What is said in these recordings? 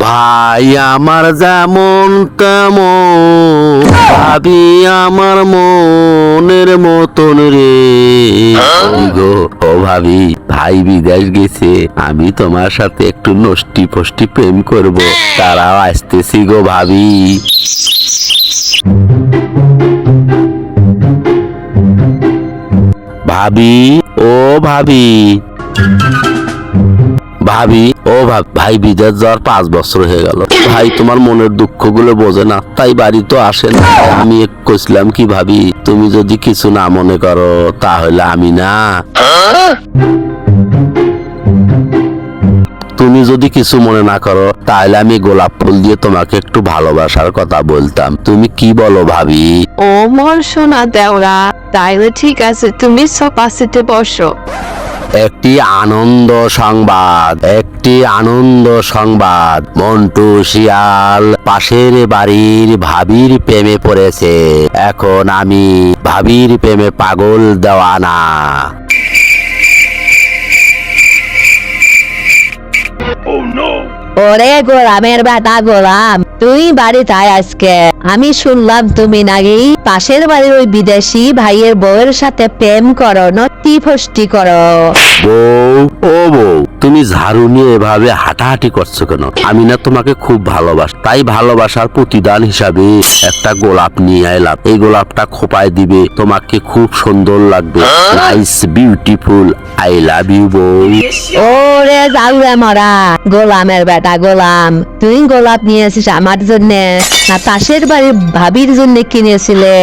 ভাই আমার যেমন তেমন, ভাবি আমার মনের মতন রে। গো ও ভাবি, ভাই বিদেশ গেছে, আমি তোমার সাথে একটু নষ্টি ফষ্টি প্রেম করব, তারাও আসতেছি গো ভাবি। ভাবি, ও ভাবি, ভাবি, ও ভাই বিদেশ যাওয়ার 5 বছর হয়ে গেল। ভাই তোমার মনের দুঃখ গুলো বোঝে না, তাই বাড়ি তো আসে না। আমি কইছিলাম কি ভাবি, তুমি যদি কিছু না মনে করো তাহলে আমি না, তুমি যদি কিছু মনে না করো তাহলে আমি গোলাপ ফুল দিয়ে তোমাকে একটু ভালোবাসার কথা বলতাম। তুমি কি বলো ভাবি? ও মোর সোনা দেওরা, তাইলে ঠিক আছে, তুমি সোফা সেটে বসো। একটি আনন্দ সংবাদ, মন্টু শিয়াল পাশের বাড়ির ভাবির প্রেমে পড়েছে। এখন আমি ভাবির প্রেমে পাগল দেওয়ানা। ওরে গোলামের বেটা গোলাম, তুই বাড়িতে আয় আজকে। আমি শুনলাম তুমি নাকি পাশের বাড়ির ওই বিদেশি ভাইয়ের বউয়ের সাথে প্রেম করো, নটি ফষ্টি করো। বউ, ও বউ, তুমি ঝাড়ু নিয়ে এভাবে হাঁটাহাঁটি করছো কেন? আমি না তোমাকে খুব ভালোবাসি, তাই ভালোবাসার প্রতিদান হিসাবে একটা গোলাপ নিয়ে এলাম। এই গোলাপটা খোপায় দিবে, তোমাকে খুব সুন্দর লাগবে। Nice, beautiful, I love you বউ। ওরে যাউরে মরা গোলামের বেটা গোলাম, তুই গোলাপ নিয়েছিস আমার জন্য না পাশের বাড়ির ভাবির জন্য কিনেছিলে?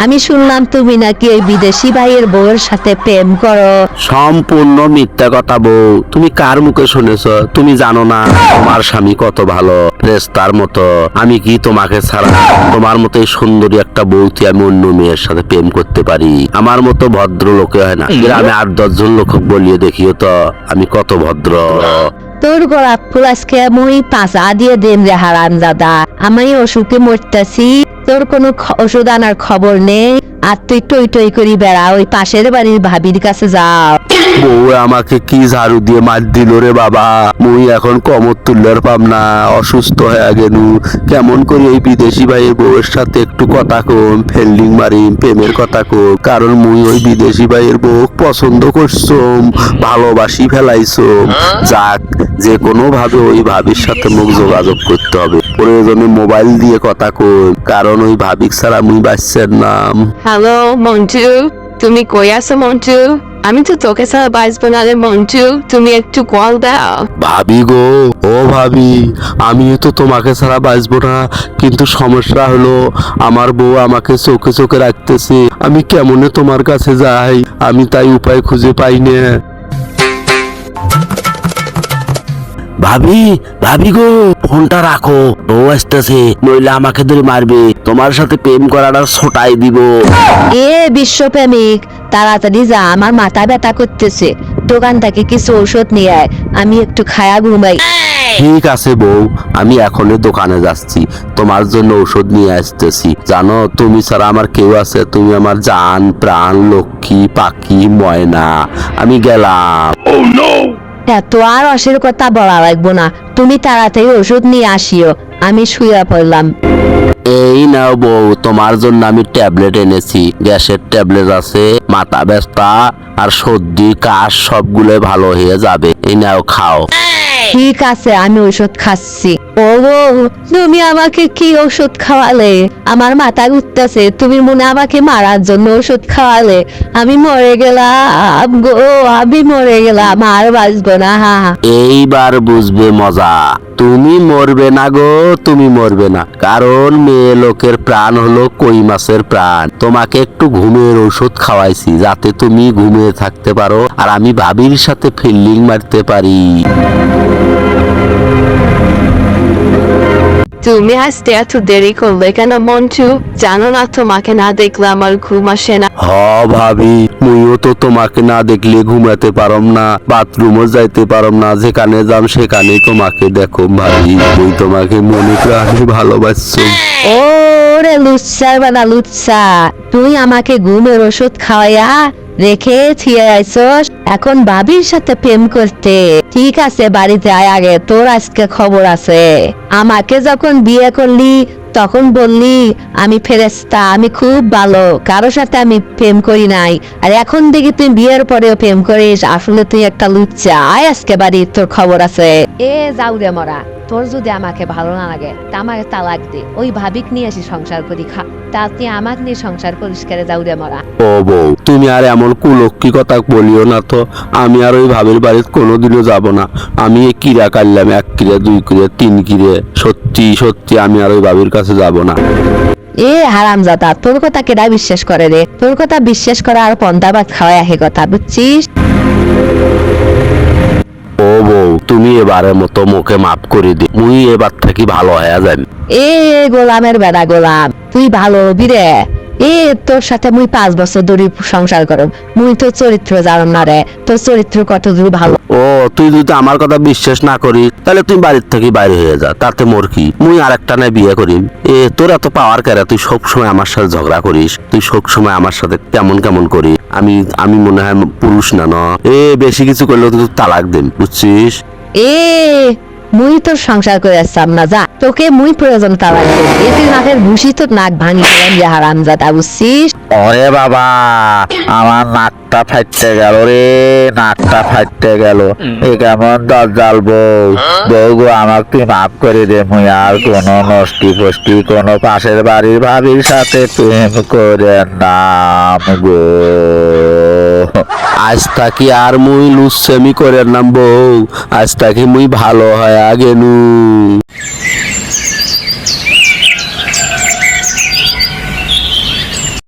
আমি শুনলাম তুমি নাকি ওই বিদেশি ভাইয়ের বউয়ের সাথে প্রেম করো। সম্পূর্ণ মিথ্যা কথা বউ, তুমি কার মুখে শুনেছ? তুমি জানো না তোমার স্বামী কত ভালো, ফেরেশতার মতো। আমি কি তোমাকে ছাড়া তোমার মতো এই সুন্দরী একটা বউতি আমি অন্য মেয়ের সাথে প্রেম করতে পারি? আমার মতো ভদ্র লোকে হয় না। গ্রামে 8-10 জন লোক বলিয়ে দেখিও তো আমি কত ভদ্র। তোর গোলাপ ফুল আজকে মই পাঁচা দিয়ে দেন রে হারান দাদা, আমি অসুখে মরতেছি, তোর কোনো ওষুধ আনার খবর নেই, আর তুই টই টই করি বেড়া ওই পাশের বাড়ির ভাবির কাছে যাও। বউ আমাকে কি ঝাড়ু দিয়ে মার দিল রে বাবা, মুই এখন কমর তুললের পাম না, অসুস্থ হয়ে গেলু। কেমন করে এই বিদেশি ভাইয়ের বউয়ের সাথে একটু কথা কম, ফিল্ডিং মারিম, প্রেমের কথা কম, কারণ মুই ওই বিদেশি ভাইয়ের বউ পছন্দ করছম, ভালোবাসি ফেলাইছম। যাক, যে কোনো ভাবে ওই ভাবির সাথে মুখ যোগাযোগ করতে হবে, প্রয়োজনে মোবাইল দিয়ে কথা কম, কারণ ওই ভাবিক ছাড়া মুই বাঁচছেন নাম। হ্যালো মন্টু, তুমি কই আছো মন্টু? আমি তো তোকে ছাড়া বাঁচবো না রে মন্টু, তুমি একটু কল দাও। ভাবি গো, ও ভাবি, আমিও তো তোমাকে ছাড়া বাঁচবো না, কিন্তু সমস্যা হলো আমার বউ আমাকে চোখে চোখে রাখতেছে। আমি কেমনে তোমার কাছে যাই, আমি তাই উপায় খুঁজে পাই না। ভাবি, ভাবি গো, ফোনটা রাখো, বউ আসতেছে, নইলে আমাকে ধরে মারবে। তোমার সাথে প্রেম করাটা ছোটাই দিব। এ বিশ্বপ্রেমিক, তাড়াতাড়ি যা, আমার মাথা ব্যথা করতেছে, দোকান থেকে কিছু ঔষধ নিয়ে আয়, আমি একটু খায়া ঘুমাই। ঠিক আছে বউ, আমি এখনই দোকানে যাচ্ছি, তোমার জন্য ঔষধ নিয়ে আসতেছি। জানো, তুমি ছাড়া আমার কেউ আছে? তুমি আমার জান প্রাণ, লক্ষ্মী পাখি ময়না। আমি গেলাম। এত আর অসের কথা বলা লাগবো না, তুমি তাড়াতাড়ি ওষুধ নিয়ে আসিও, আমি শুয়ে পড়লাম। এই নাও বউ, তোমার জন্য আমি ট্যাবলেট এনেছি, গ্যাসের ট্যাবলেট আছে, মাথা ব্যথা আর সর্দি কাশ সবগুলো ভালো হয়ে যাবে। এই নাও, খাও। ঠিক আছে, আমি ওষুধ খাচ্ছি। ও গো, তুমি আমাকে কি ওষুধ খাওয়ালে? আমার মাথা ঘুরতেছে, তুমি মনে আমাকে মারার জন্য ওষুধ খাওয়ালে? আমি মরে গেলাম গো, আমি মরে গেলাম, আর বাঁচবো না। এইবার বুঝবে মজা। তুমি মরবে না গো, তুমি মরবে না, কারণ মেয়ে লোকের প্রাণ হলো কই মাছের প্রাণ। তোমাকে একটু ঘুমের ওষুধ খাওয়াইছি যাতে তুমি ঘুমিয়ে থাকতে পারো আর আমি ভাবির সাথে ফিল্ডিং মারতে পারি। তুমি আসতে এত দেরি করলে কেন মন্টু? জানো না তোমাকে না দেখলে আমার ঘুম আসে না। হ ভাবি, মুইও তো তোমাকে না দেখলে ঘুমাতে পারম না, বাথরুমও যাইতে পারম না, যেখানে যাম সেখানে তোমাকে দেখো ভাবি। মুই তোমাকে মনে প্রাণে ভালোবাসছি। ও রে লুচ্ছার বানা লুচ্ছা, তুই আমাকে ঘুমের ওষুধ খাওয়াইয়া রেখে থিয়ে আইসস এখন ভাবির সাথে প্রেম করতে। ঠিক আছে বাড়িতে আয় আগে, তোর আজকে খবর আছে। আমাকে যখন বিয়ে করলি তখন বললি আমি ফেরেশতা, আমি খুব ভালো, কারো সাথে আমি প্রেম করি নাই। আর এখন দেখি তুই বিয়ের পরেও প্রেম করিস, আসলে তুই একটা লুচ্চা। আয় আজকে বাড়ি, তোর খবর আছে। এ যাও রে মরা, তোর যদি আমাকে ভালো না লাগে তা আমাকে তালাক দে, ওই ভাবিক নিয়ে আসি সংসার করি খা, তা তুই আমাকে নিয়ে সংসার পরিষ্কারে যাও রে মরা। ও বউ, তুমি আর এমন কুলক্ষী কথা বলিও না তো। আমি আর ওই ভাবির বাড়িতে কোনোদিনও যাব না। আমি এই কিরা কাটলাম, 1 কিরে 2 কিরে 3 কিরে, সত্যি সত্যি আমি আর ওই ভাবির কাছে যাব না। এ হারামজাদা, তোর কথা কেডা বিশ্বাস করে রে? তোর কথা বিশ্বাস করা আর পন্তা ভাত খাওয়া একই কথা, বুঝছিস? ও বউ, তুমি এবারের মতো মুখে মাফ করে দি, মুই এবার থাকি ভালো হয়ে যাই। এ গোলামের বেড়া গোলাম, তুই ভালো হবি রে। এ তোর সাথে মুই 5 বছর ধরে সংসার করব, মুই তোর চরিত্র জানম না রে, তোর চরিত্র কত দূর ভালো। ও, তুই যদি আমার কথা বিশ্বাস না করিস তাহলে তুই বাড়ির থেকে বাইরে হয়ে যা, তাতে মোর কি? মুই আরেকটা নাই বিয়ে করিম। এ তোর এত পাওয়ার কেরা? তুই সবসময় আমার সাথে ঝগড়া করিস, তুই সবসময় আমার সাথে কেমন কেমন করিস। আমি মনে হয় পুরুষ না ন? এ বেশি কিছু করলেও তুই তালাক দিন, বুঝছিস? এ মুই তোর সংসার করে আসছাম না, যা, তোকে মুই প্রয়োজন তালাক দেব। এতে নাকের ভুসি তোর নাক ভাঙি দিলাম যে হারামজাদা, বুঝছিস? ওরে বাবা, আমার নাকটা ফাটতে গেল রে, নাকটা ফাটতে গেল। এ কেমন দরজাল বউ। বউ গো, আমাকে তুই মাফ করে দে, মুই আর কোনো নষ্টি ফষ্টি কোনো পাশের বাড়ির ভাবির সাথে প্রেম করে নাম গো। আজ থাকি আর মুই লুচ্ছেমি করে নাম বউ, আজ থাকি মুই ভালো হয় গেনু।